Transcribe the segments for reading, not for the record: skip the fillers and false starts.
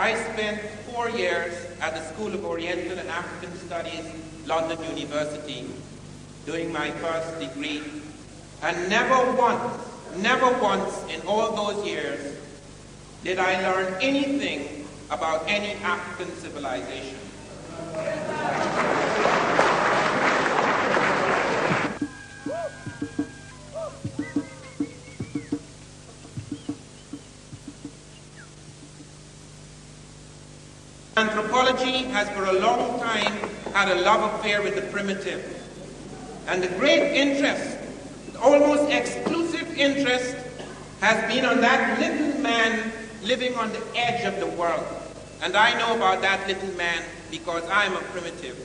I spent 4 years at the School of Oriental and African Studies, London University, doing my first degree, and never once in all those years did I learn anything about any African civilization. Anthropology has for a long time had a love affair with the primitive. And the great interest, almost exclusive interest, has been on that little man living on the edge of the world. And I know about that little man because I'm a primitive.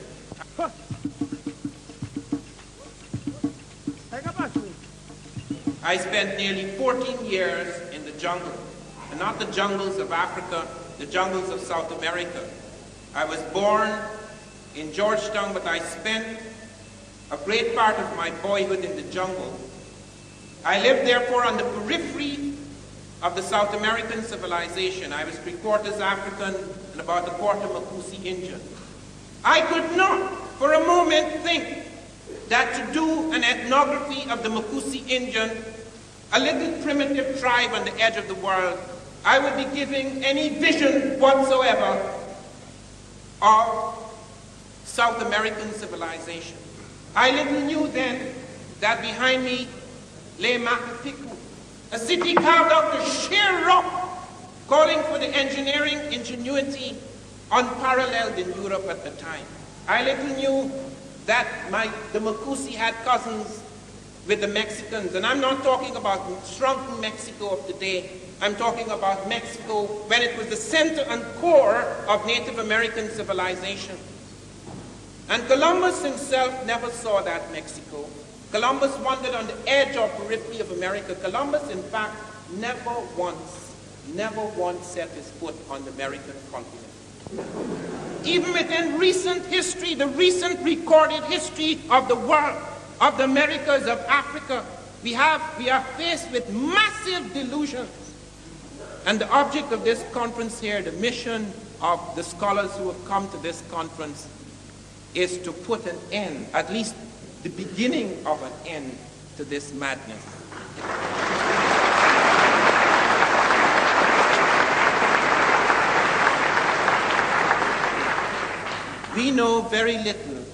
I spent nearly 14 years in the jungle, and not the jungles of Africa, the jungles of South America. I was born in Georgetown, but I spent a great part of my boyhood in the jungle. I lived therefore on the periphery of the South American civilization. I was 3/4 African and about 1/4 Makusi Indian. I could not for a moment think that to do an ethnography of the Makusi Indian, a little primitive tribe on the edge of the world, I would be giving any vision whatsoever of South American civilization. I little knew then that behind me lay Machu Picchu, a city carved out of sheer rock, calling for the engineering ingenuity unparalleled in Europe at the time. I little knew that the Makusi had cousins with the Mexicans, and I'm not talking about shrunken Mexico of today. I'm talking about Mexico when it was the center and core of Native American civilization. And Columbus himself never saw that Mexico. Columbus wandered on the edge or periphery of America. Columbus, in fact, never once set his foot on the American continent. Even within recent history, the recent recorded history of the world, of the Americas, of Africa, we are faced with massive delusions. And the object of this conference here, the mission of the scholars who have come to this conference, is to put an end, at least the beginning of an end, to this madness. We know very little,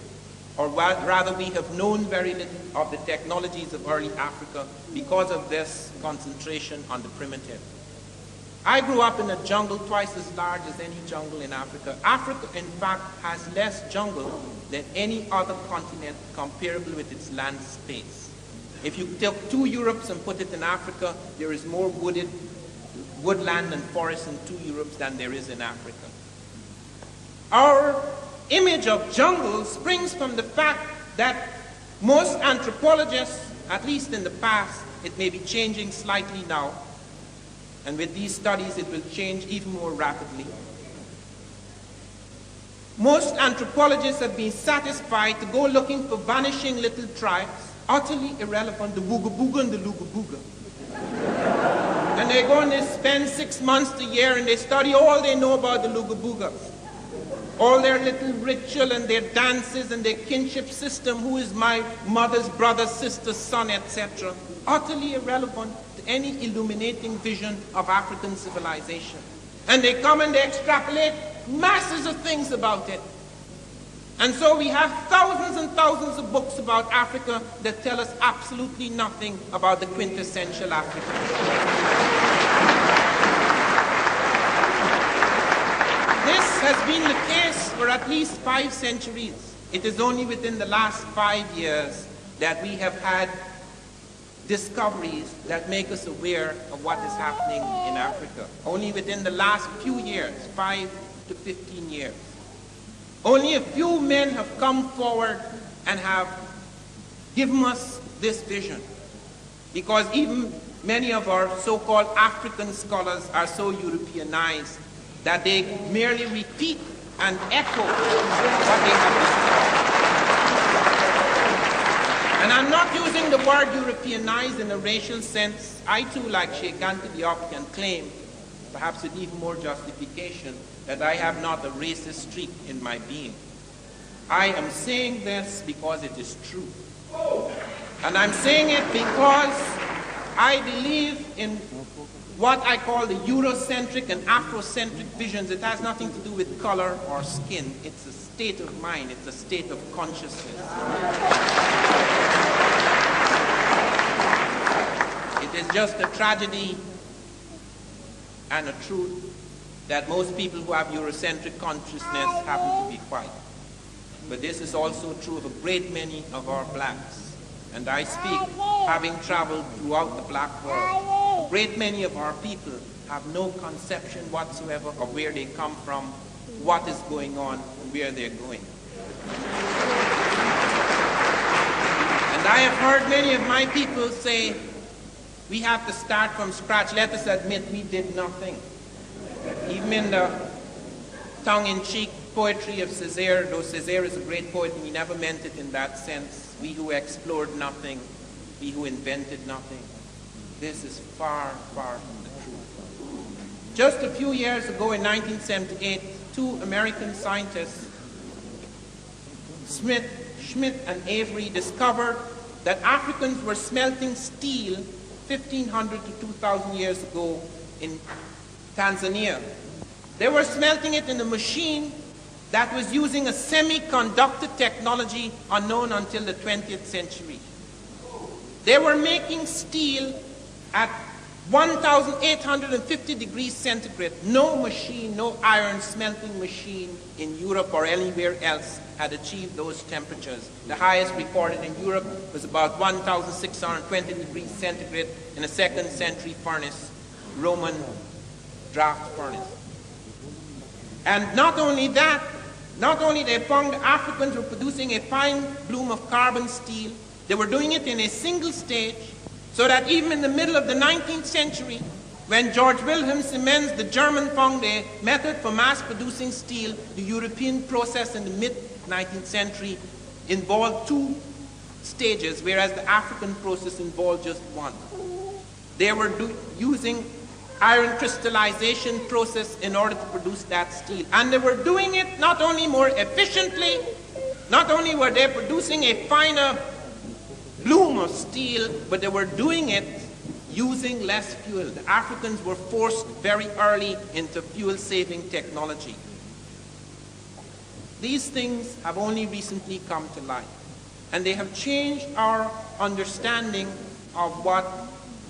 or rather we have known very little of the technologies of early Africa because of this concentration on the primitive. I grew up in a jungle twice as large as any jungle in Africa. Africa, in fact, has less jungle than any other continent comparable with its land space. If you took 2 Europes and put it in Africa, there is more woodland and forest in 2 Europes than there is in Africa. Our image of jungle springs from the fact that most anthropologists, at least in the past, it may be changing slightly now, and with these studies it will change even more rapidly. Most anthropologists have been satisfied to go looking for vanishing little tribes, utterly irrelevant, the Booga Booga and the Luga Booga. And they go and they spend 6 months a year and they study all they know about the Luga Boogas. All their little ritual and their dances and their kinship system, who is my mother's brother, sister, son, etc. Utterly irrelevant to any illuminating vision of African civilization. And they come and they extrapolate masses of things about it. And so we have thousands and thousands of books about Africa that tell us absolutely nothing about the quintessential African. This has been the case for at least 5 centuries. It is only within the last 5 years that we have had discoveries that make us aware of what is happening in Africa. Only within the last few years, 5 to 15 years. Only a few men have come forward and have given us this vision. Because even many of our so-called African scholars are so Europeanized that they merely repeat and echo what they have discovered. And I'm not using the word Europeanized in a racial sense. I too, like Sheikh Anta Diop, can claim perhaps with even more justification, that I have not a racist streak in my being. I am saying this because it is true. And I'm saying it because I believe in what I call the Eurocentric and Afrocentric visions. It has nothing to do with color or skin. It's a state of mind. It's a state of consciousness. It is just a tragedy and a truth that most people who have Eurocentric consciousness happen to be white. But this is also true of a great many of our blacks. And I speak, having traveled throughout the black world, a great many of our people have no conception whatsoever of where they come from, what is going on, and where they're going. And I have heard many of my people say, we have to start from scratch. Let us admit we did nothing. Even in the tongue-in-cheek poetry of Césaire, though Césaire is a great poet and he never meant it in that sense, we who explored nothing, we who invented nothing. This is far, far from the truth. Just a few years ago in 1978, two American scientists, Schmidt and Avery, discovered that Africans were smelting steel 1,500 to 2,000 years ago in Tanzania. They were smelting it in a machine that was using a semiconductor technology unknown until the 20th century. They were making steel at 1,850 degrees centigrade. No machine, no iron smelting machine in Europe or anywhere else had achieved those temperatures. The highest recorded in Europe was about 1,620 degrees centigrade in a second century furnace, Roman draft furnace. And not only that, not only they found the Africans were producing a fine bloom of carbon steel, they were doing it in a single stage, so that even in the middle of the 19th century, when George Wilhelm Siemens, the German, found a method for mass-producing steel, the European process in the mid-19th century involved two stages, whereas the African process involved just one. They were using iron crystallization process in order to produce that steel. And they were doing it not only more efficiently, not only were they producing a finer bloom of steel, but they were doing it using less fuel. The Africans were forced very early into fuel-saving technology. These things have only recently come to light, and they have changed our understanding of what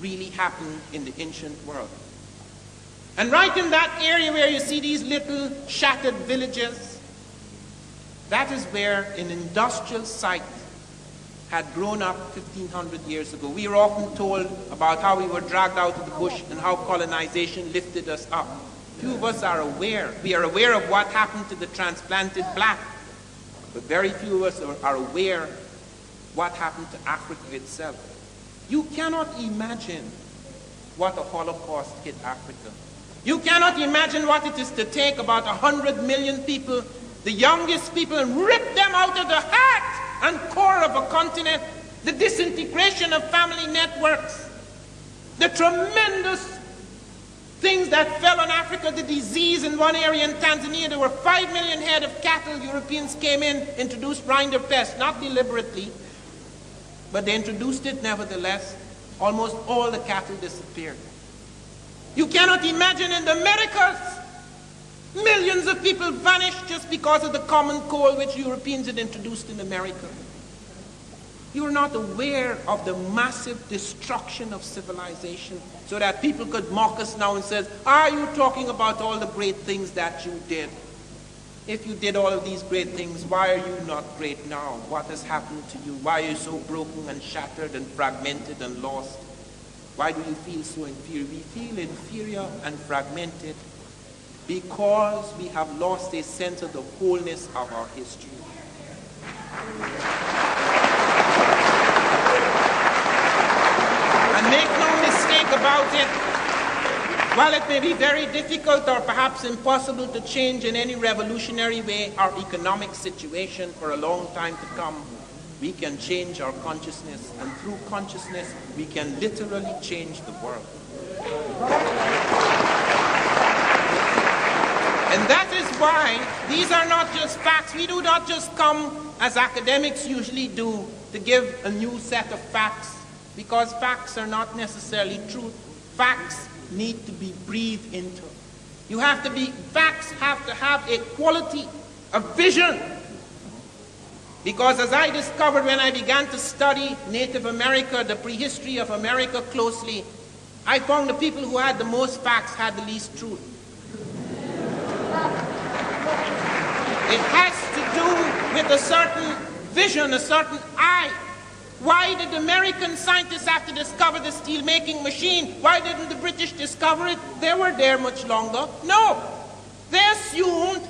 really happened in the ancient world. And right in that area where you see these little shattered villages, that is where an industrial site had grown up 1,500 years ago. We are often told about how we were dragged out of the bush and how colonization lifted us up. Few of us are aware. We are aware of what happened to the transplanted black, but very few of us are aware what happened to Africa itself. You cannot imagine what a Holocaust hit Africa. You cannot imagine what it is to take about 100 million people, the youngest people, and rip them out of the heart and core of a continent, the disintegration of family networks, the tremendous things that fell on Africa, the disease in one area in Tanzania. There were 5 million head of cattle. Europeans came in, introduced rinderpest, not deliberately, but they introduced it nevertheless. Almost all the cattle disappeared. You cannot imagine in the Americas, millions of people vanished just because of the common coal which Europeans had introduced in America. You are not aware of the massive destruction of civilization, so that people could mock us now and say, are you talking about all the great things that you did? If you did all of these great things, why are you not great now? What has happened to you? Why are you so broken and shattered and fragmented and lost? Why do you feel so inferior? We feel inferior and fragmented because we have lost a sense of the wholeness of our history. And make no mistake about it, while it may be very difficult or perhaps impossible to change in any revolutionary way our economic situation for a long time to come, we can change our consciousness, and through consciousness we can literally change the world. And that is why these are not just facts. We do not just come, as academics usually do, to give a new set of facts, because facts are not necessarily truth. Facts need to be breathed into. Facts have to have a quality, a vision. Because as I discovered when I began to study Native America, the prehistory of America closely, I found the people who had the most facts had the least truth. It has to do with a certain vision, a certain eye. Why did American scientists have to discover the steel-making machine? Why didn't the British discover it? They were there much longer. No. They assumed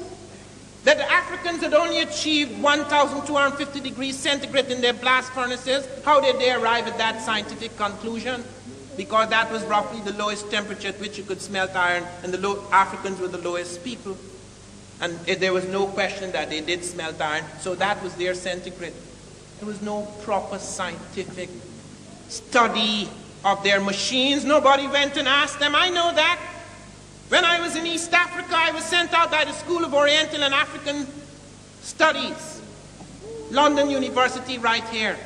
that the Africans had only achieved 1,250 degrees centigrade in their blast furnaces. How did they arrive at that scientific conclusion? Because that was roughly the lowest temperature at which you could smelt iron, and Africans were the lowest people. And there was no question that they did smelt iron, so that was their centigrade. There was no proper scientific study of their machines. Nobody went and asked them. I know that. When I was in East Africa, I was sent out by the School of Oriental and African Studies, London University right here.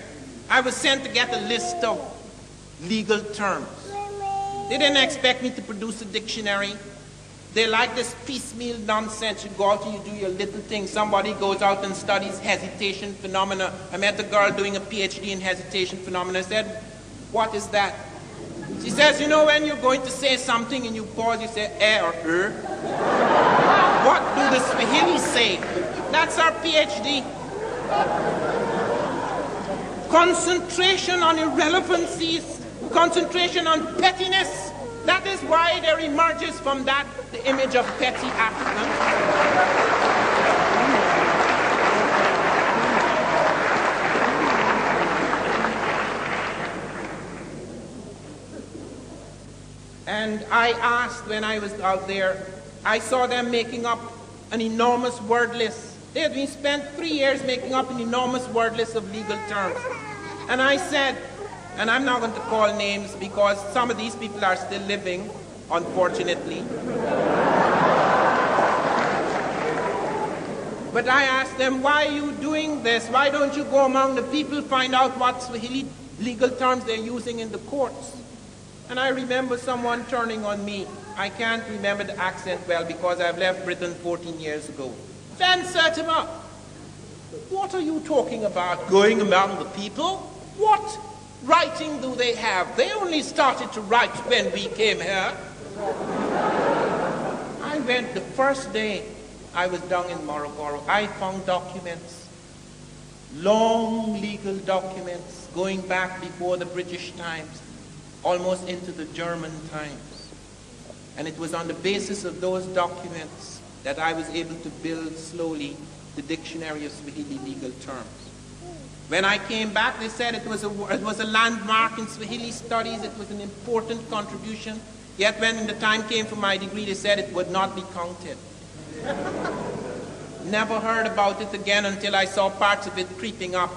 I was sent to get a list of legal terms. They didn't expect me to produce a dictionary. They like this piecemeal nonsense. You go out and you do your little thing. Somebody goes out and studies hesitation phenomena. I met a girl doing a PhD in hesitation phenomena. I said, what is that? She says, you know when you're going to say something and you pause, you say or What do the Swahili say? That's our PhD. Concentration on irrelevancies, concentration on pettiness. That is why there emerges from that the image of petty African. And I asked when I was out there, I saw them making up an enormous word list. They had been spent 3 years making up an enormous word list of legal terms. And I said, and I'm not going to call names because some of these people are still living, unfortunately. But I asked them, why are you doing this? Why don't you go among the people, find out what Swahili legal terms they're using in the courts? And I remember someone turning on me. I can't remember the accent well because I've left Britain 14 years ago. Then Sertima, what are you talking about, going among the people? What writing do they have? They only started to write when we came here. I went the first day I was down in Morogoro. I found documents, long legal documents going back before the British times, almost into the German times. And it was on the basis of those documents that I was able to build slowly the dictionary of Swahili legal terms. When I came back, they said it was a landmark in Swahili studies. It was an important contribution. Yet when the time came for my degree, they said it would not be counted. Never heard about it again until I saw parts of it creeping up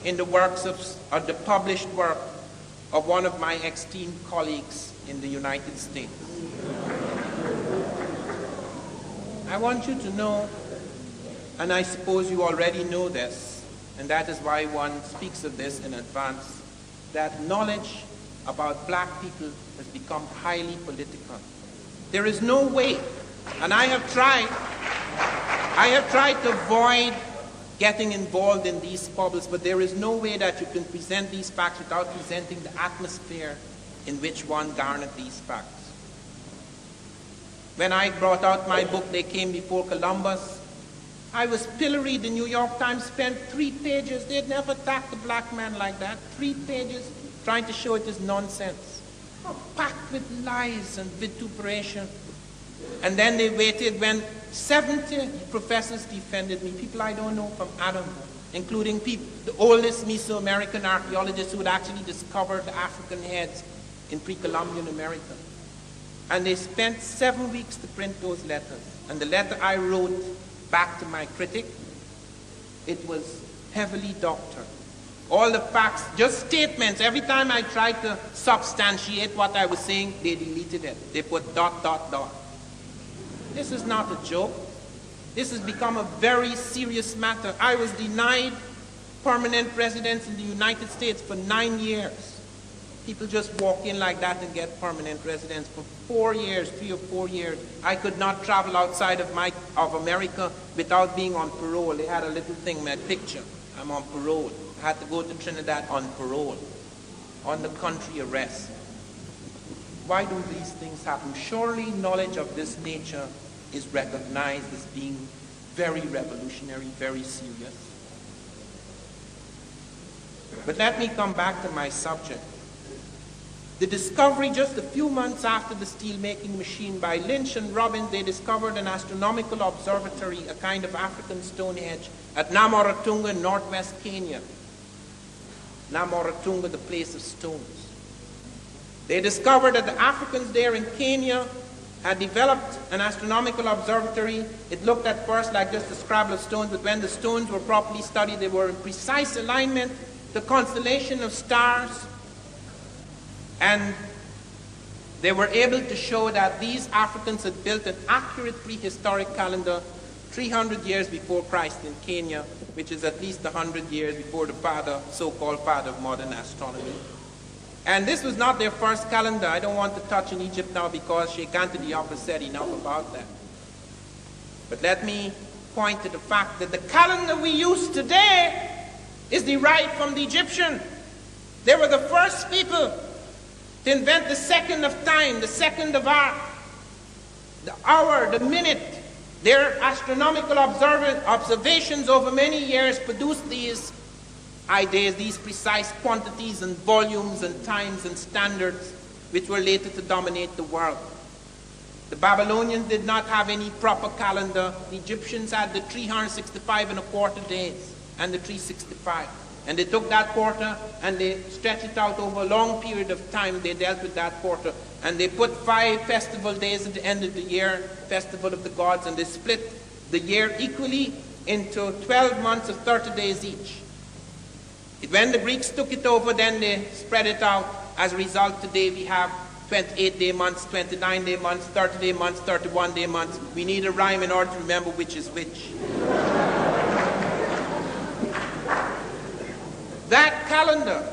in the works of the published work of one of my esteemed colleagues in the United States. I want you to know, and I suppose you already know this, and that is why one speaks of this in advance, that knowledge about black people has become highly political. There is no way, and I have tried to avoid getting involved in these bubbles, but there is no way that you can present these facts without presenting the atmosphere in which one garnered these facts. When I brought out my book, They Came Before Columbus, I was pilloried. The New York Times spent 3 pages. They'd never attacked a black man like that. 3 pages trying to show it is nonsense, packed with lies and vituperation. And then they waited when 70 professors defended me, people I don't know from Adam, including the oldest Mesoamerican archaeologists who had actually discovered the African heads in pre-Columbian America. And they spent 7 weeks to print those letters. And the letter I wrote back to my critic, it was heavily doctored. All the facts, just statements. Every time I tried to substantiate what I was saying, they deleted it. They put ... This is not a joke. This has become a very serious matter. I was denied permanent residence in the United States for 9 years. People just walk in like that and get permanent residence for 4 years, 3 or 4 years. I could not travel outside of America without being on parole. They had a little thing, my picture. I'm on parole. I had to go to Trinidad on parole, on the country arrest. Why do these things happen? Surely knowledge of this nature is recognized as being very revolutionary, very serious. But let me come back to my subject. The discovery just a few months after the steel-making machine by Lynch and Robbins, they discovered an astronomical observatory, a kind of African Stonehenge, at Namoratunga in northwest Kenya. Namoratunga, the place of stones. They discovered that the Africans there in Kenya had developed an astronomical observatory. It looked at first like just a scrabble of stones, but when the stones were properly studied, they were in precise alignment, the constellation of stars. And they were able to show that these Africans had built an accurate prehistoric calendar 300 years before Christ in Kenya, which is at least 100 years before the so-called father of modern astronomy. And this was not their first calendar. I don't want to touch on Egypt now because Sheikh Anta Diop has said enough about that. But let me point to the fact that the calendar we use today is derived from the Egyptian. They were the first people to invent the second of time, the second of art, the hour, the minute. Their astronomical observations over many years produced these ideas, these precise quantities and volumes and times and standards which were later to dominate the world. The Babylonians did not have any proper calendar. The Egyptians had the 365 and a quarter days and the 365. And they took that quarter and they stretched it out over a long period of time. They dealt with that quarter. And they put 5 festival days at the end of the year, festival of the gods, and they split the year equally into 12 months of 30 days each. When the Greeks took it over, then they spread it out. As a result, today we have 28-day months, 29-day months, 30-day months, 31-day months. We need a rhyme in order to remember which is which. That calendar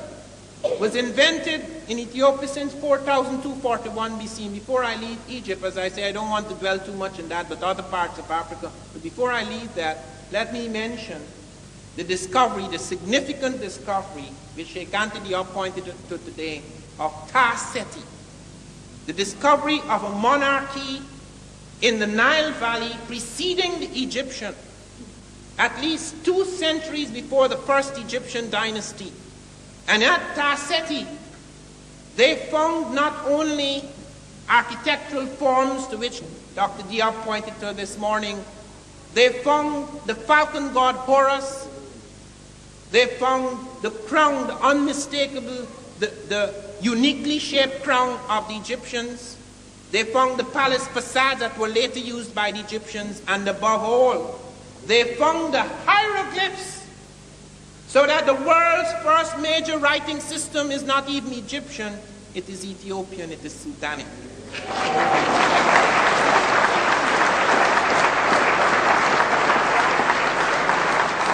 was invented in Ethiopia since 4241 BC. And before I leave Egypt, as I say, I don't want to dwell too much on that, but other parts of Africa. But before I leave that, let me mention the discovery, the significant discovery, which Sheikh Anta Diop pointed to today, of Ta Seti. The discovery of a monarchy in the Nile Valley preceding the Egyptian, at least 2 centuries before the first Egyptian dynasty. And at Ta Seti, they found not only architectural forms to which Dr. Diop pointed to this morning, they found the falcon god Horus, they found the crown, the unmistakable, the uniquely shaped crown of the Egyptians. They found the palace facades that were later used by the Egyptians, and above all, they found the hieroglyphs, so that the world's first major writing system is not even Egyptian, it is Ethiopian, it is Sudanic.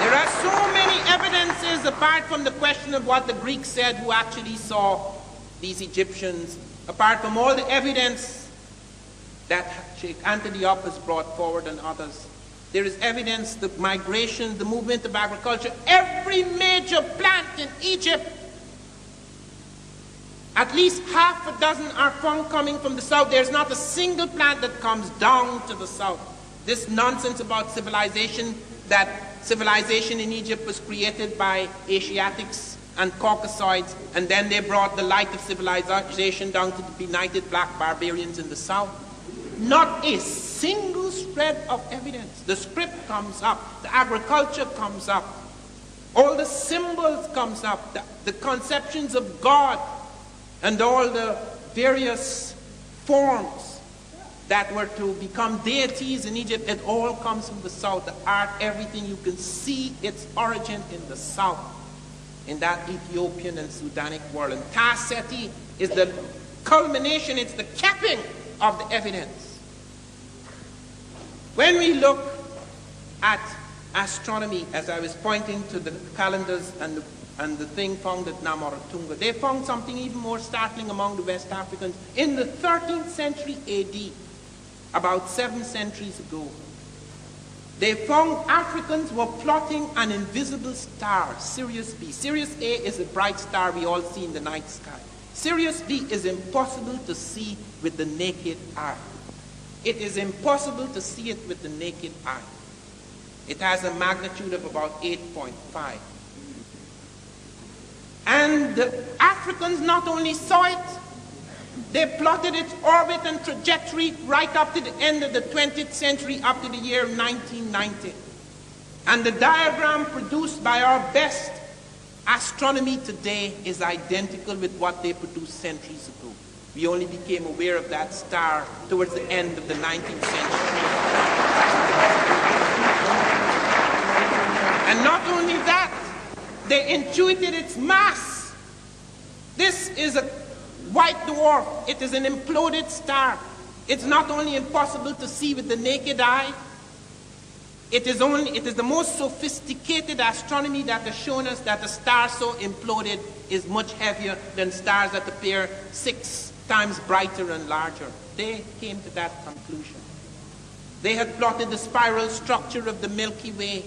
There are so many evidences, apart from the question of what the Greeks said who actually saw these Egyptians, apart from all the evidence that Sheikh Anta Diop has brought forward and others. There is evidence, the migration, the movement of agriculture. Every major plant in Egypt, at least half a dozen are found coming from the south. There's not a single plant that comes down to the south. This nonsense about civilization, that civilization in Egypt was created by Asiatics and Caucasoids, and then they brought the light of civilization down to the benighted black barbarians in the south. Not a single shred of evidence. The script comes up, the agriculture comes up, all the symbols comes up, the conceptions of God, and all the various forms that were to become deities in Egypt. It all comes from the south. The art, everything, you can see its origin in the south, in that Ethiopian and Sudanic world. And Ta Seti is the culmination, it's the capping of the evidence. When we look at astronomy, as I was pointing to the calendars and the thing found at Namaratunga, they found something even more startling among the West Africans. In the 13th century AD, about 7 centuries ago, they found Africans were plotting an invisible star, Sirius B. Sirius A is a bright star we all see in the night sky. Sirius B is impossible to see with the naked eye. It is impossible to see it with the naked eye. It has a magnitude of about 8.5. And the Africans not only saw it, they plotted its orbit and trajectory right up to the end of the 20th century, up to the year 1990. And the diagram produced by our best astronomy today is identical with what they produced centuries ago. We only became aware of that star towards the end of the 19th century. And not only that, they intuited its mass. This is a white dwarf. It is an imploded star. It's not only impossible to see with the naked eye, it is the most sophisticated astronomy that has shown us that a star so imploded is much heavier than stars that appear 6 times brighter and larger. They came to that conclusion. They had plotted the spiral structure of the Milky Way.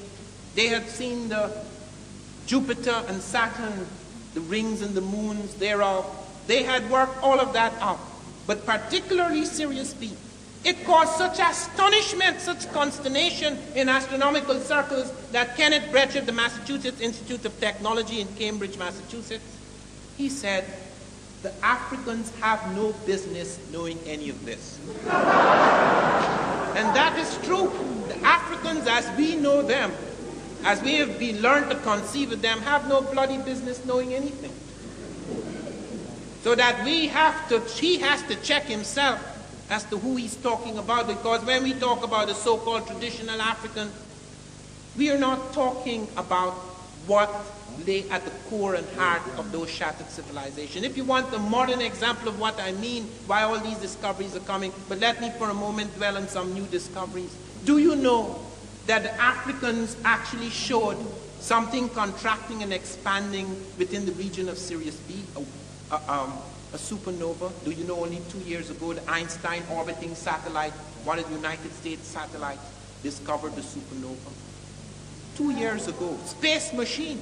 They had seen the Jupiter and Saturn, the rings and the moons thereof. They had worked all of that out. But particularly Sirius B. It caused such astonishment, such consternation in astronomical circles that Kenneth Brecher of the Massachusetts Institute of Technology in Cambridge, Massachusetts, he said, the Africans have no business knowing any of this. And that is true. The Africans, as we know them, as we have been learned to conceive of them, have no bloody business knowing anything. So that he has to check himself as to who he's talking about, because when we talk about the so-called traditional African, we are not talking about what lay at the core and heart of those shattered civilizations. If you want a modern example of what I mean, why all these discoveries are coming, but let me for a moment dwell on some new discoveries. Do you know that the Africans actually showed something contracting and expanding within the region of Sirius B, a supernova? Do you know only 2 years ago the Einstein orbiting satellite, one of the United States satellites, discovered the supernova? 2 years ago. Space machine.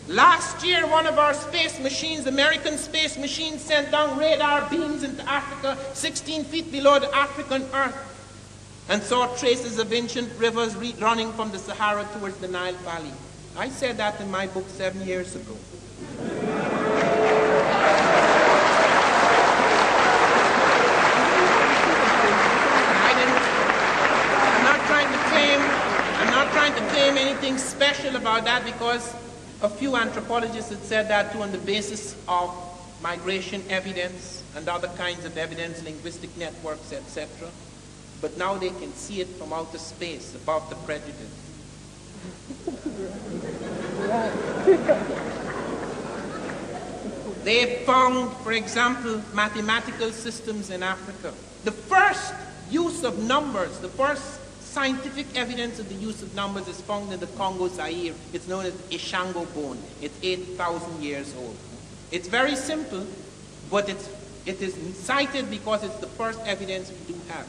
Last year, one of our space machines, American space machines, sent down radar beams into Africa 16 feet below the African Earth and saw traces of ancient rivers running from the Sahara towards the Nile Valley. I said that in my book 7 years ago. I'm not trying to claim anything special about that, because a few anthropologists had said that too on the basis of migration evidence and other kinds of evidence, linguistic networks, etc. But now they can see it from outer space, above the prejudice. They found, for example, mathematical systems in Africa. The first use of numbers, the first scientific evidence of the use of numbers is found in the Congo Zaire. It's known as the Ishango bone. It's 8,000 years old. It's very simple, but it is cited because it's the first evidence we do have.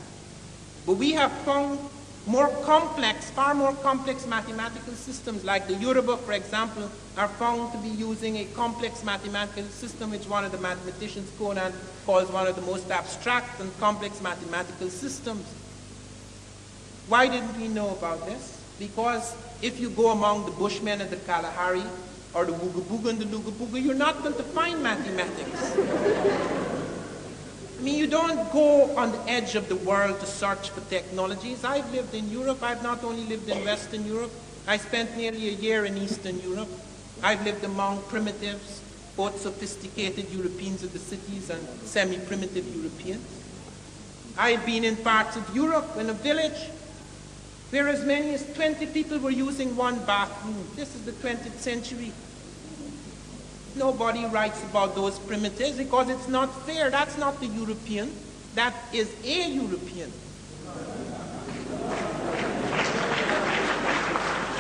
But we have found far more complex mathematical systems, like the Yoruba, for example, are found to be using a complex mathematical system which one of the mathematicians, Conan, calls one of the most abstract and complex mathematical systems. Why didn't we know about this? Because if you go among the Bushmen of the Kalahari, or the Wugabuga and the Lugabuga, you're not going to find mathematics. I mean, you don't go on the edge of the world to search for technologies. I've lived in Europe. I've not only lived in Western Europe. I spent nearly a year in Eastern Europe. I've lived among primitives, both sophisticated Europeans of the cities and semi-primitive Europeans. I've been in parts of Europe, in a village, where as many as 20 people were using one bathroom. This is the 20th century. Nobody writes about those primitives because it's not fair. That's not the European. That is a European.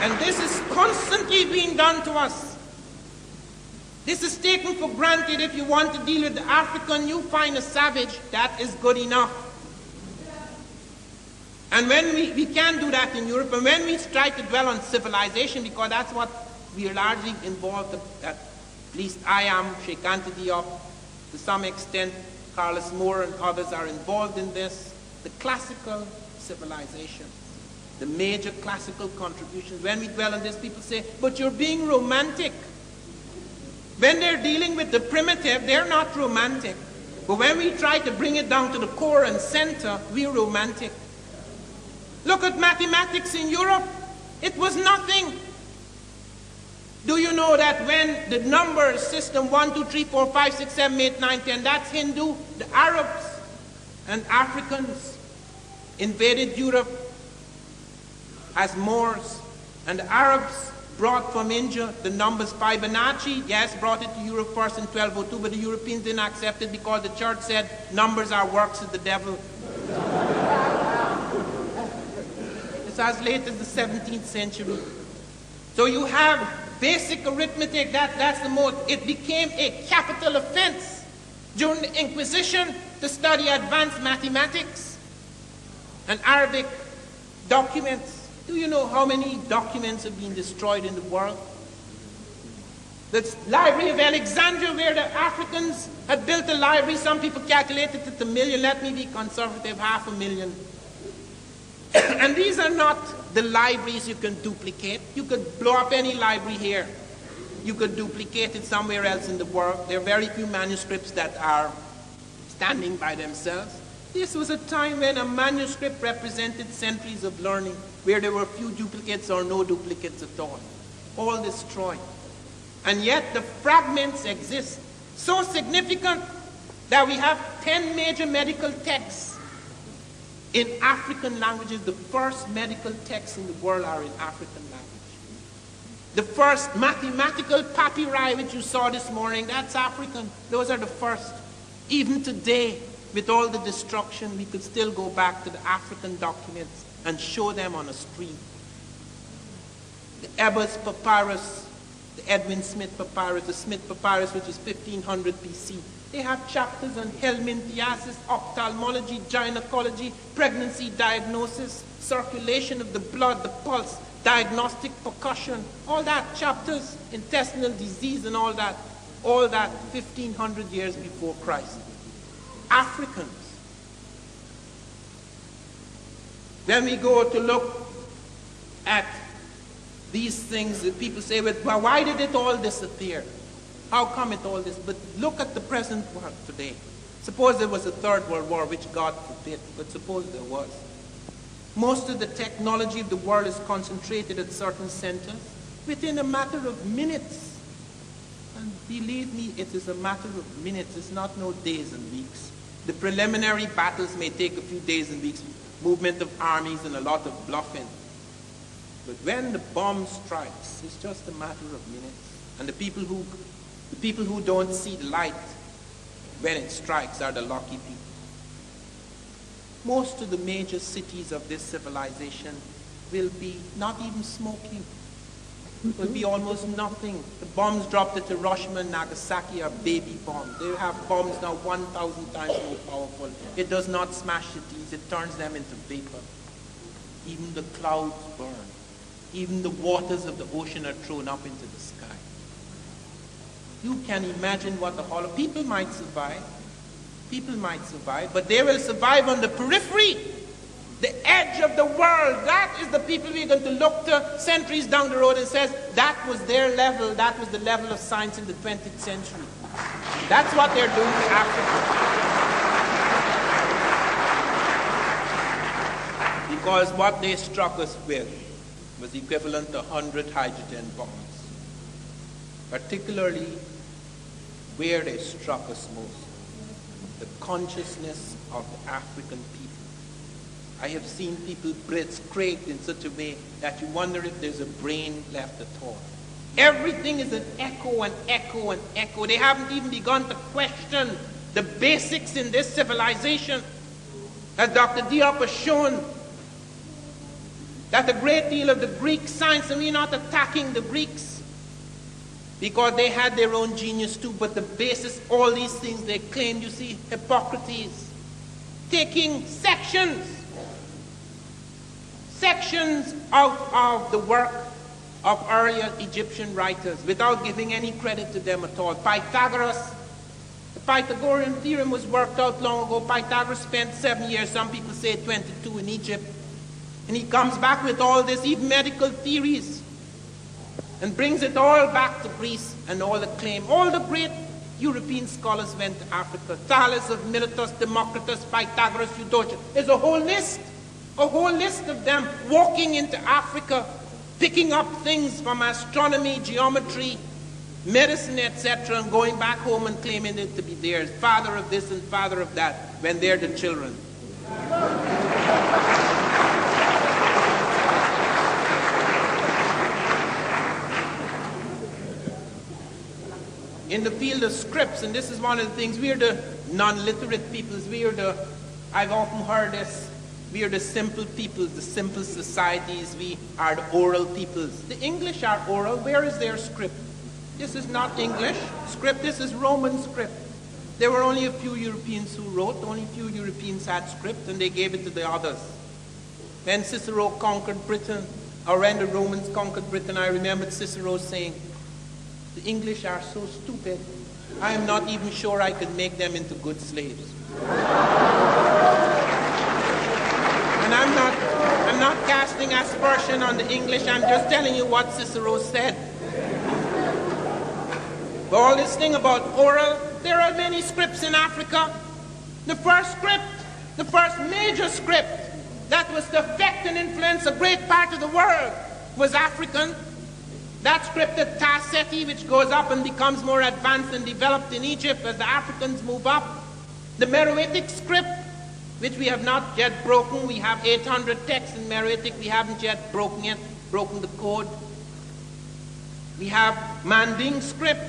And this is constantly being done to us. This is taken for granted. If you want to deal with the African, you find a savage, that is good enough. And when we can't do that in Europe, and when we try to dwell on civilization, because that's what we are largely involved, at least I am, Sheikh Anta Diop, to some extent, Carlos Moore and others are involved in this, the classical civilization, the major classical contributions. When we dwell on this, people say, but you're being romantic. When they're dealing with the primitive, they're not romantic. But when we try to bring it down to the core and center, we're romantic. Look at mathematics in Europe. It was nothing. Do you know that when the number system 1, 2, 3, 4, 5, 6, 7, 8, 9, 10, that's Hindu, the Arabs and Africans invaded Europe as Moors, and the Arabs brought from India the numbers Fibonacci, yes, brought it to Europe first in 1202, but the Europeans didn't accept it because the church said numbers are works of the devil. It's as late as the 17th century. So you have basic arithmetic, that's the most. It became a capital offense during the Inquisition to study advanced mathematics and Arabic documents. Do you know how many documents have been destroyed in the world? The Library of Alexandria, where the Africans had built a library, some people calculated it 1 million, let me be conservative, 500,000. And these are not the libraries you can duplicate. You could blow up any library here. You could duplicate it somewhere else in the world. There are very few manuscripts that are standing by themselves. This was a time when a manuscript represented centuries of learning, where there were few duplicates or no duplicates at all. All destroyed. And yet the fragments exist. So significant that we have 10 major medical texts in African languages. The first medical texts in the world are in African language. The first mathematical papyri which you saw this morning, that's African. Those are the first. Even today, with all the destruction, we could still go back to the African documents and show them on a screen. The Ebers Papyrus, the Edwin Smith Papyrus, the Smith Papyrus, which is 1500 BC. They have chapters on helminthiasis, ophthalmology, gynecology, pregnancy diagnosis, circulation of the blood, the pulse, diagnostic percussion, all that, chapters, intestinal disease and all that 1500 years before Christ. Africans. Then we go to look at these things that people say, well, why did it all disappear? How come it all this? But look at the present world today. Suppose there was a third world war, which God forbid, but suppose there was. Most of the technology of the world is concentrated at certain centers within a matter of minutes. And believe me, it is a matter of minutes. It's not no days and weeks. The preliminary battles may take a few days and weeks, movement of armies and a lot of bluffing. But when the bomb strikes, it's just a matter of minutes. And the people who don't see the light when it strikes are the lucky people. Most of the major cities of this civilization will be not even smoking. It will be almost nothing. The bombs dropped at Hiroshima and Nagasaki are baby bombs. They have bombs now 1,000 times more powerful. It does not smash cities, it turns them into vapor. Even the clouds burn. Even the waters of the ocean are thrown up into the sky. You can imagine what the hollow... People might survive. People might survive, but they will survive on the periphery. The edge of the world. That is the people we're going to look to centuries down the road and says, that was their level, that was the level of science in the 20th century. That's what they're doing to Africa. Because what they struck us with was equivalent to 100 hydrogen bombs. Particularly where they struck us most, the consciousness of the African people. I have seen people scraped in such a way that you wonder if there's a brain left at all. Everything is an echo and echo and echo. They haven't even begun to question the basics in this civilization. As Dr. Diop has shown, that a great deal of the Greek science, and we're not attacking the Greeks, because they had their own genius too, but the basis, all these things they claimed, you see, Hippocrates, taking sections out of the work of earlier Egyptian writers without giving any credit to them at all. Pythagoras, the Pythagorean theorem was worked out long ago. Pythagoras spent 7 years, some people say 22, in Egypt. And he comes back with all this, even medical theories, and brings it all back to Greece and all the claim. All the great European scholars went to Africa. Thales of Miletus, Democritus, Pythagoras, Eudoxus. There's a whole list of them walking into Africa, picking up things from astronomy, geometry, medicine, etc., and going back home and claiming it to be theirs. Father of this and father of that, when they're the children. In the field of scripts, and this is one of the things, we're the non-literate peoples, I've often heard this, we are the simple peoples, the simple societies, we are the oral peoples. The English are oral. Where is their script? This is not English script, this is Roman script. There were only a few Europeans who wrote, only a few Europeans had script, and they gave it to the others. When Cicero conquered Britain, or when the Romans conquered Britain, I remembered Cicero saying, the English are so stupid, I am not even sure I could make them into good slaves. And I'm not casting aspersion on the English, I'm just telling you what Cicero said. But all this thing about oral, there are many scripts in Africa. The first script, the first major script that was to affect and influence a great part of the world was African. That script of Tasseti, which goes up and becomes more advanced and developed in Egypt as the Africans move up. The Meroitic script, which we have not yet broken. We have 800 texts in Meroitic. We haven't yet broken the code. We have Manding script.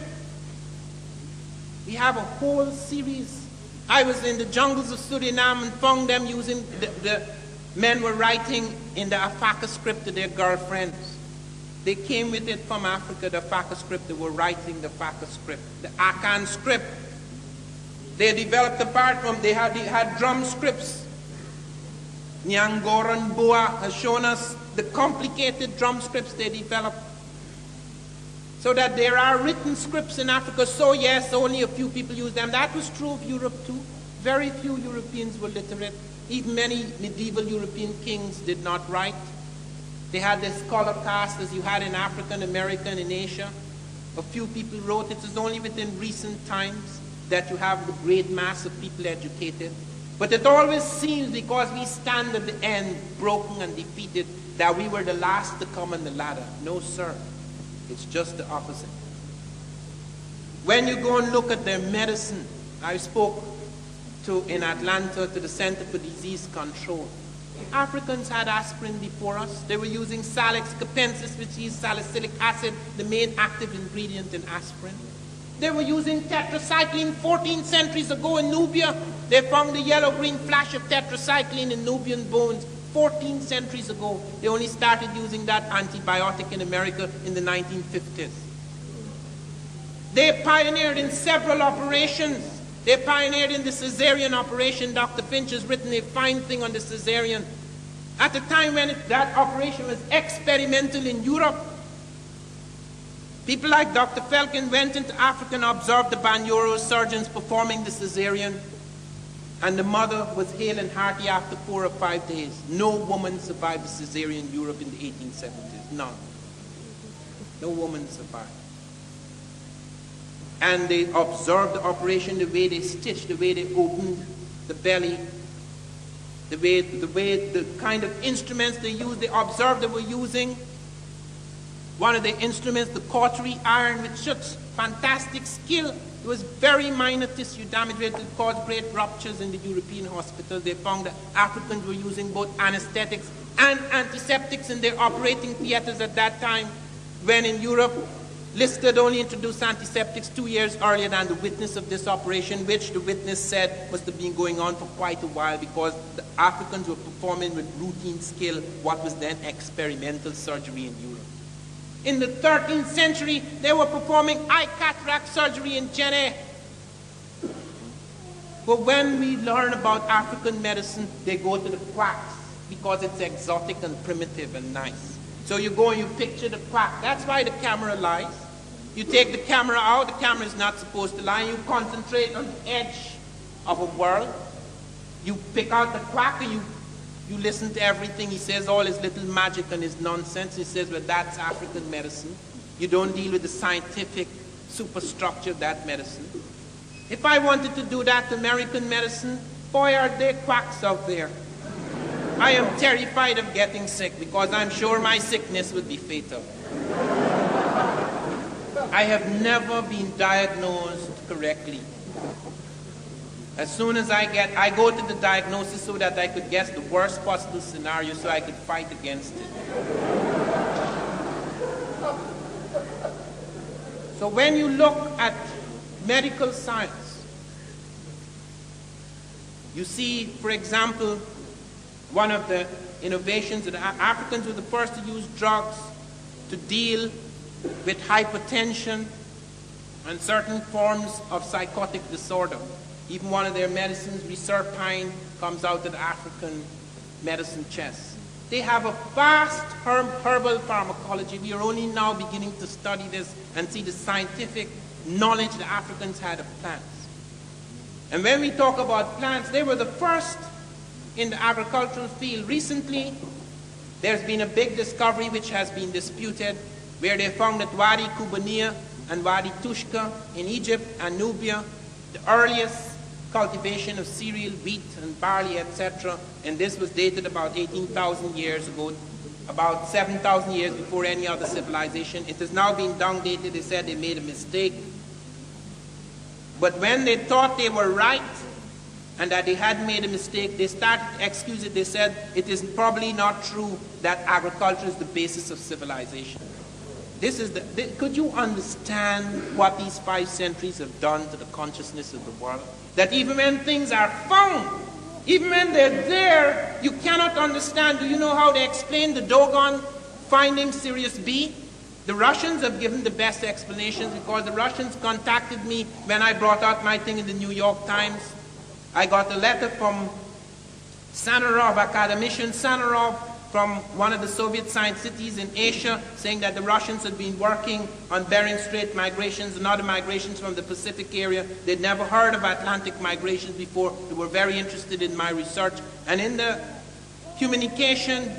We have a whole series. I was in the jungles of Suriname and found them using, the men were writing in the Afaka script to their girlfriends. They came with it from Africa, the Afaka script. They were writing the Afaka script. The Akan script. They developed apart from, they had drum scripts. Nyangoran Boa has shown us the complicated drum scripts they developed. So that there are written scripts in Africa. So yes, only a few people use them. That was true of Europe too. Very few Europeans were literate. Even many medieval European kings did not write. They had this scholar caste as you had in Africa and America and in Asia. A few people wrote. It is only within recent times that you have the great mass of people educated. But it always seems, because we stand at the end, broken and defeated, that we were the last to come on the ladder. No, sir. It's just the opposite. When you go and look at their medicine, I spoke in Atlanta to the Center for Disease Control. Africans had aspirin before us. They were using Salix capensis, which is salicylic acid, the main active ingredient in aspirin. They were using tetracycline 14 centuries ago in Nubia. They found the yellow-green flash of tetracycline in Nubian bones 14 centuries ago. They only started using that antibiotic in America in the 1950s. They pioneered in several operations. They pioneered in the cesarean operation. Dr. Finch has written a fine thing on the cesarean. At the time when that operation was experimental in Europe, people like Dr. Felkin went into Africa and observed the Banyoro surgeons performing the cesarean, and the mother was hale and hearty after 4 or 5 days. No woman survived the cesarean in Europe in the 1870s. None. No woman survived. And they observed the operation, the way they stitched, the way they opened the belly, the kind of instruments they used. They observed they were using one of the instruments, the cautery iron, with such fantastic skill. It was very minor tissue damage that caused great ruptures in the European hospitals. They found that Africans were using both anesthetics and antiseptics in their operating theaters at that time, when in Europe Listed only introduced antiseptics 2 years earlier than the witness of this operation, which the witness said must have been going on for quite a while because the Africans were performing with routine skill what was then experimental surgery in Europe. In the 13th century, they were performing eye cataract surgery in Chennai. But when we learn about African medicine, they go to the quacks because it's exotic and primitive and nice. So you go and you picture the quack. That's why the camera lies. You take the camera out, the camera is not supposed to lie. You concentrate on the edge of a world. You pick out the quack and you listen to everything he says, all his little magic and his nonsense. He says, well, that's African medicine. You don't deal with the scientific superstructure of that medicine. If I wanted to do that to American medicine, boy, are there quacks out there. I am terrified of getting sick because I'm sure my sickness would be fatal. I have never been diagnosed correctly. As soon as I go to the diagnosis so that I could guess the worst possible scenario so I could fight against it. So when you look at medical science, you see, for example, one of the innovations that Africans were the first to use drugs to deal with hypertension and certain forms of psychotic disorder. Even one of their medicines, reserpine, comes out of the African medicine chest. They have a vast herbal pharmacology. We are only now beginning to study this and see the scientific knowledge the Africans had of plants. And when we talk about plants, they were the first in the agricultural field. Recently, there's been a big discovery which has been disputed, where they found that Wadi Kubania and Wadi Tushka in Egypt and Nubia, the earliest cultivation of cereal, wheat, and barley, etc., and this was dated about 18,000 years ago, about 7,000 years before any other civilization. It has now been downdated. They said they made a mistake. But when they thought they were right, and that they had made a mistake, they started to excuse it. They said it is probably not true that agriculture is the basis of civilization. Could you understand what these 5 centuries have done to the consciousness of the world? That even when things are found, even when they're there, you cannot understand. Do you know how they explain the Dogon finding Sirius B? The Russians have given the best explanations because the Russians contacted me when I brought out my thing in the New York Times. I got a letter from Sanarov, academician Sanarov, from one of the Soviet science cities in Asia, saying that the Russians had been working on Bering Strait migrations and other migrations from the Pacific area. They'd never heard of Atlantic migrations before. They were very interested in my research. And in the communication,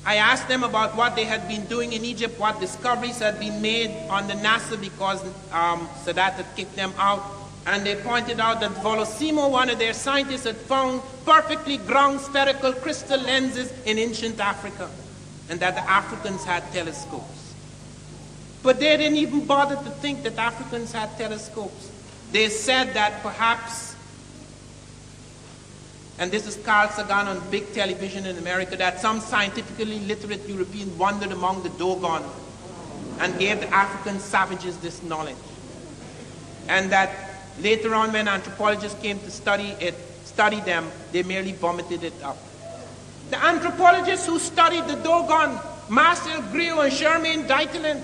I asked them about what they had been doing in Egypt, what discoveries had been made on the NASA because Sadat had kicked them out. And they pointed out that Volosimo, one of their scientists, had found perfectly ground spherical crystal lenses in ancient Africa, and that the Africans had telescopes. But they didn't even bother to think that Africans had telescopes. They said that perhaps, and this is Carl Sagan on big television in America, that some scientifically literate European wandered among the Dogon and gave the African savages this knowledge. And that later on, when anthropologists came to study them, they merely vomited it up. The anthropologists who studied the Dogon, Marcel Griot and Germain Dietelin,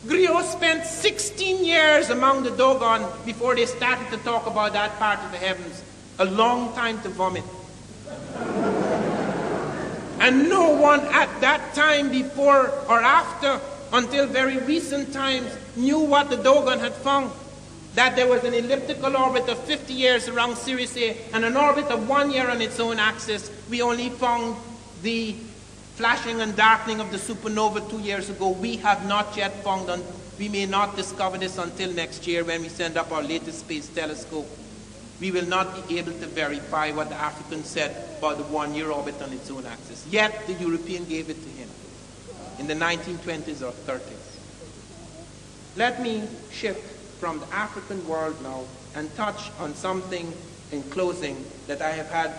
Griot spent 16 years among the Dogon before they started to talk about that part of the heavens. A long time to vomit. And no one at that time, before or after, until very recent times, knew what the Dogon had found. That there was an elliptical orbit of 50 years around Sirius A and an orbit of 1 year on its own axis. We only found the flashing and darkening of the supernova 2 years ago. We have not yet found, and we may not discover this until next year when we send up our latest space telescope. We will not be able to verify what the African said about the 1 year orbit on its own axis. Yet the European gave it to him in the 1920s or 30s. Let me shift from the African world now and touch on something in closing that I have had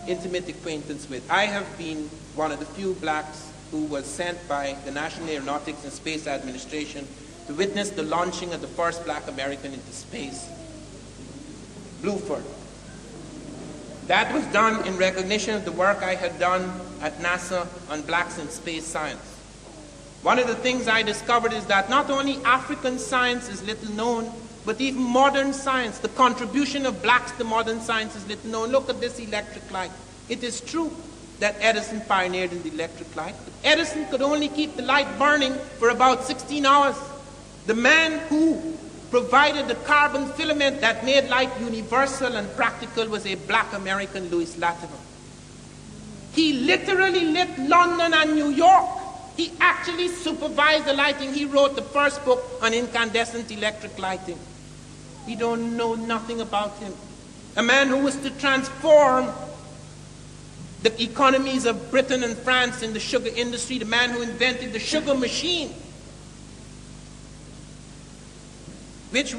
intimate acquaintance with. I have been one of the few blacks who was sent by the National Aeronautics and Space Administration to witness the launching of the first black American into space, Bluford. That was done in recognition of the work I had done at NASA on blacks in space science. One of the things I discovered is that not only African science is little known, but even modern science, the contribution of blacks to modern science is little known. Look at this electric light. It is true that Edison pioneered in the electric light, but Edison could only keep the light burning for about 16 hours. The man who provided the carbon filament that made light universal and practical was a black American, Louis Latimer. He literally lit London and New York. He actually supervised the lighting. He wrote the first book on incandescent electric lighting. We don't know nothing about him. A man who was to transform the economies of Britain and France in the sugar industry, the man who invented the sugar machine, which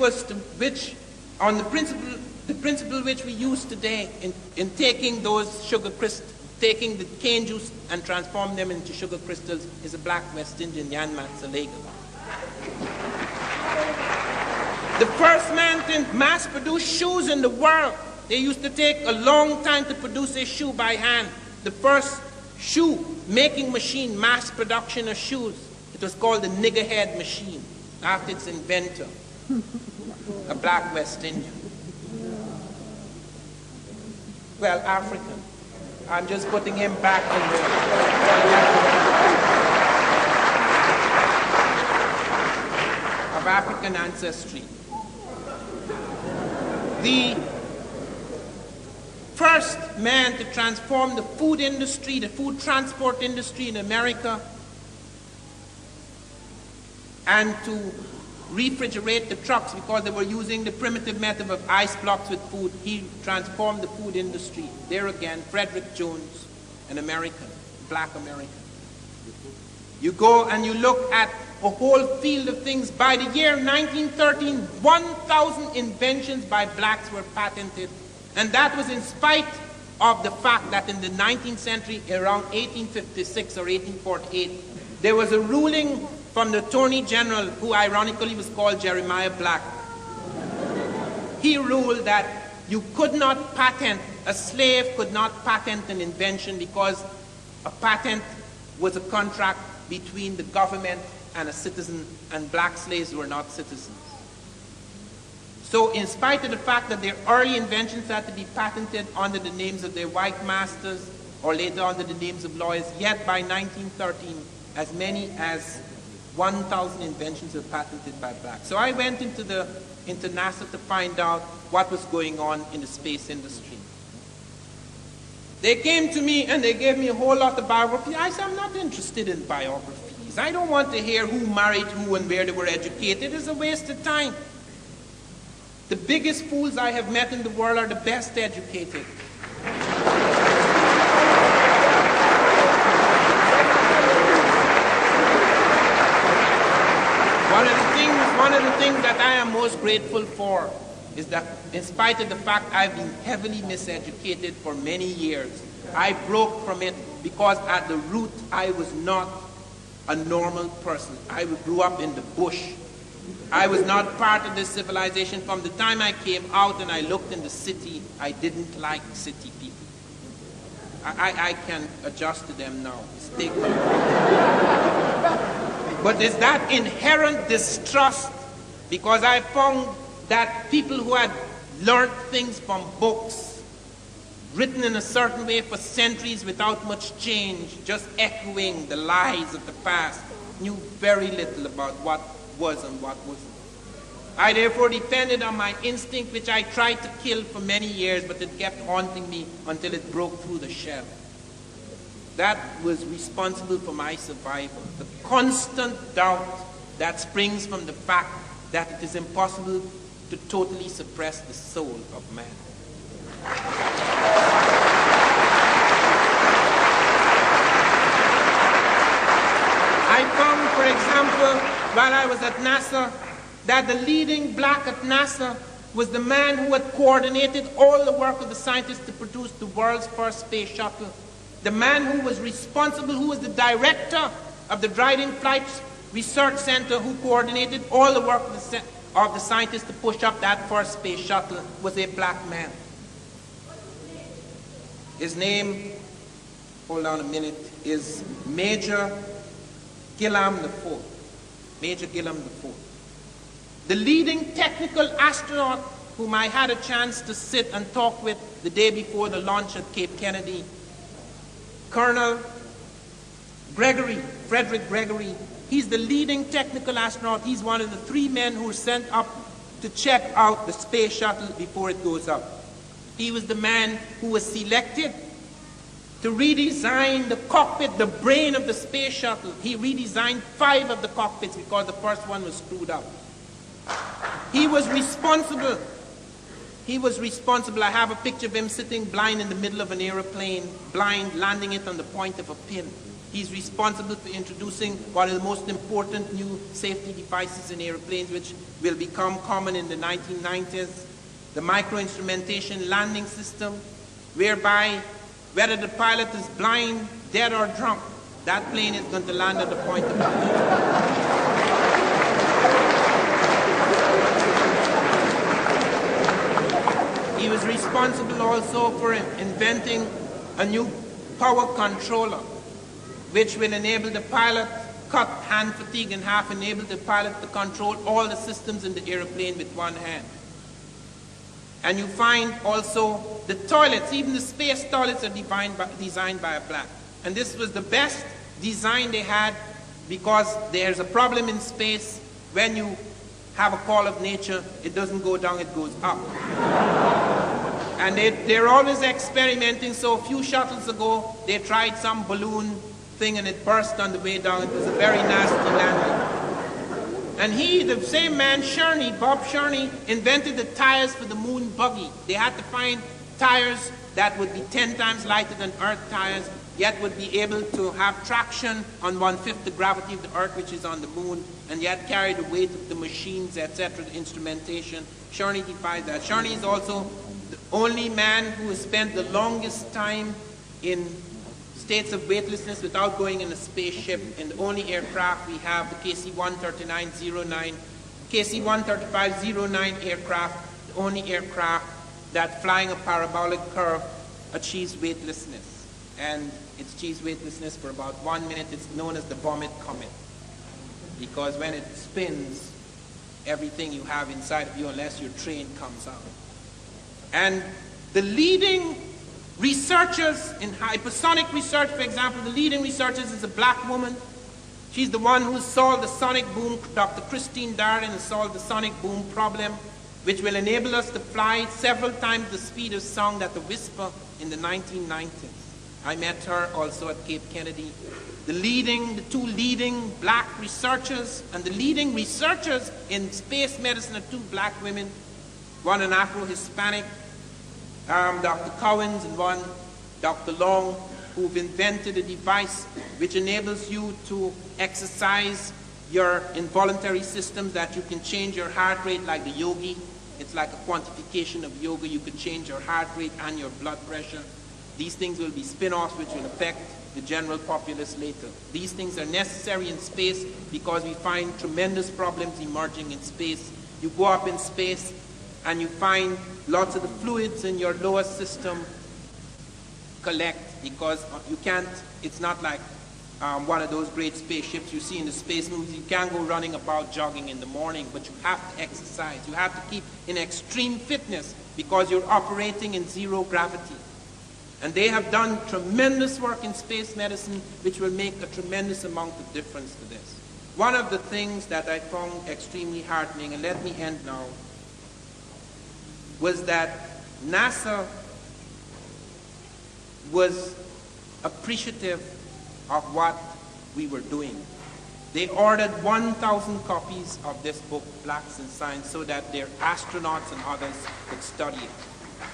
on the principle which we use today in taking those sugar crystals, taking the cane juice and transform them into sugar crystals, is a black West Indian, Jan Matsalega. The first man to mass produce shoes in the world. They used to take a long time to produce a shoe by hand. The first shoe making machine, mass production of shoes, it was called the niggerhead machine, after its inventor, a black West Indian. Well, African. I'm just putting him back in there. Of African ancestry. The first man to transform the food industry, the food transport industry in America, and to refrigerate the trucks because they were using the primitive method of ice blocks with food. He transformed the food industry. There again, Frederick Jones, an American, black American. You go and you look at a whole field of things. By the year 1913, 1,000 inventions by blacks were patented. And that was in spite of the fact that in the 19th century, around 1856 or 1848, there was a ruling from the Attorney General, who ironically was called Jeremiah Black. He ruled that you could not patent, a slave could not patent an invention because a patent was a contract between the government and a citizen, and black slaves were not citizens. So in spite of the fact that their early inventions had to be patented under the names of their white masters or later under the names of lawyers, yet by 1913, as many as 1,000 inventions were patented by blacks. So I went into NASA to find out what was going on in the space industry. They came to me and they gave me a whole lot of biography. I said, I'm not interested in biographies. I don't want to hear who married who and where they were educated. It's a waste of time. The biggest fools I have met in the world are the best educated. One of the things that I am most grateful for is that in spite of the fact I've been heavily miseducated for many years, I broke from it because at the root I was not a normal person. I grew up in the bush. I was not part of this civilization. From the time I came out and I looked in the city, I didn't like city people. I can adjust to them now. But there's that inherent distrust, because I found that people who had learned things from books, written in a certain way for centuries without much change, just echoing the lies of the past, knew very little about what was and what wasn't. I therefore depended on my instinct, which I tried to kill for many years, but it kept haunting me until it broke through the shell. That was responsible for my survival. The constant doubt that springs from the fact that it is impossible to totally suppress the soul of man. I found, for example, while I was at NASA, that the leading black at NASA was the man who had coordinated all the work of the scientists to produce the world's first space shuttle. The man who was responsible, who was the director of the Dryden Flight research center who coordinated all the work of the scientists to push up that first space shuttle was a black man. His name, hold on a minute, is Major Gillam IV. Major Gillam IV. The leading technical astronaut whom I had a chance to sit and talk with the day before the launch at Cape Kennedy, Colonel Gregory, Frederick Gregory. He's the leading technical astronaut. He's one of the 3 men who were sent up to check out the space shuttle before it goes up. He was the man who was selected to redesign the cockpit, the brain of the space shuttle. He redesigned 5 of the cockpits because the first one was screwed up. He was responsible. I have a picture of him sitting blind in the middle of an airplane, blind, landing it on the point of a pin. He's responsible for introducing one of the most important new safety devices in airplanes, which will become common in the 1990s, the micro-instrumentation landing system, whereby whether the pilot is blind, dead, or drunk, that plane is going to land at the point of impact. He was responsible also for inventing a new power controller, which will enable the pilot, cut hand fatigue in half, enable the pilot to control all the systems in the airplane with one hand. And you find also the toilets, even the space toilets are designed by a black. And this was the best design they had, because there's a problem in space. When you have a call of nature, it doesn't go down, it goes up. And they're always experimenting. So a few shuttles ago, they tried some balloon thing and it burst on the way down. It was a very nasty landing. And he, the same man, Bob Sherney, invented the tires for the moon buggy. They had to find tires that would be 10 times lighter than Earth tires, yet would be able to have traction on 1/5 the gravity of the Earth, which is on the moon, and yet carry the weight of the machines, etc., the instrumentation. Sherney devised that. Sherney is also the only man who has spent the longest time in states of weightlessness without going in a spaceship. And the only aircraft we have, the KC-13509 aircraft, the only aircraft that flying a parabolic curve achieves weightlessness. And it achieves weightlessness for about 1 minute. It's known as the vomit comet, because when it spins, everything you have inside of you, unless your train comes out. And the leading researchers in hypersonic research, for example, the leading researchers is a black woman. She's the one who solved the sonic boom. Dr. Christine Darden has solved the sonic boom problem, which will enable us to fly several times the speed of sound at the whisper in the 1990s. I met her also at Cape Kennedy. The 2 leading black researchers, and the leading researchers in space medicine are 2 black women, one an Afro-Hispanic, Dr. Cowens, and one Dr. Long, who've invented a device which enables you to exercise your involuntary systems, that you can change your heart rate like the yogi. It's like a quantification of yoga. You could change your heart rate and your blood pressure. These things will be spin-offs which will affect the general populace later. These things are necessary in space because we find tremendous problems emerging in space. You go up in space and you find lots of the fluids in your lower system collect, because you can't, it's not like one of those great spaceships you see in the space movies. You can't go running about jogging in the morning, but you have to exercise. You have to keep in extreme fitness because you're operating in zero gravity. And they have done tremendous work in space medicine which will make a tremendous amount of difference to this. One of the things that I found extremely heartening, and let me end now, was that NASA was appreciative of what we were doing. They ordered 1,000 copies of this book, Blacks in Science, so that their astronauts and others could study it,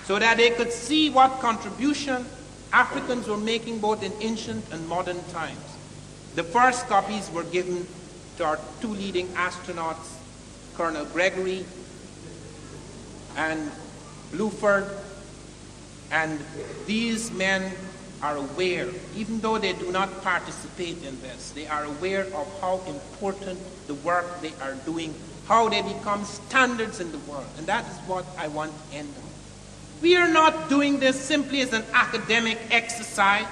so that they could see what contribution Africans were making both in ancient and modern times. The first copies were given to our 2 leading astronauts, Colonel Gregory and Bluford, and these men are aware, even though they do not participate in this, they are aware of how important the work they are doing, how they become standards in the world. And that is what I want to end on. We are not doing this simply as an academic exercise.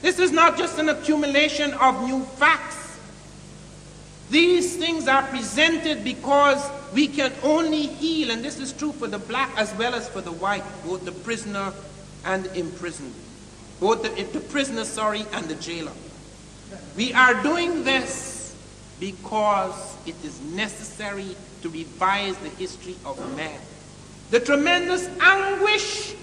This is not just an accumulation of new facts. These things are presented because we can only heal, and this is true for the black as well as for the white, both the prisoner and the imprisoned, both the prisoner, and the jailer. We are doing this because it is necessary to revise the history of man. The tremendous anguish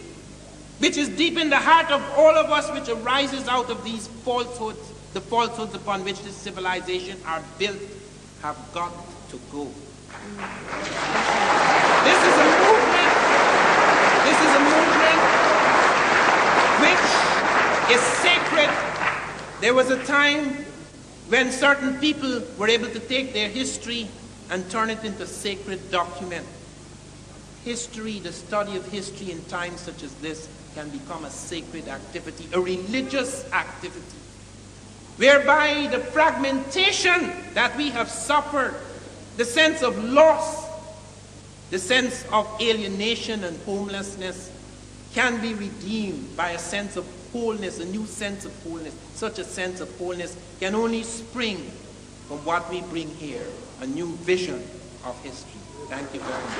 which is deep in the heart of all of us, which arises out of these falsehoods, the falsehoods upon which this civilization are built, have got to go. This is a movement. This is a movement which is sacred. There was a time when certain people were able to take their history and turn it into sacred document. History, the study of history in times such as this, can become a sacred activity, a religious activity, whereby the fragmentation that we have suffered, the sense of loss, the sense of alienation and homelessness, can be redeemed by a sense of wholeness, a new sense of wholeness. Such a sense of wholeness can only spring from what we bring here, a new vision of history. Thank you very much.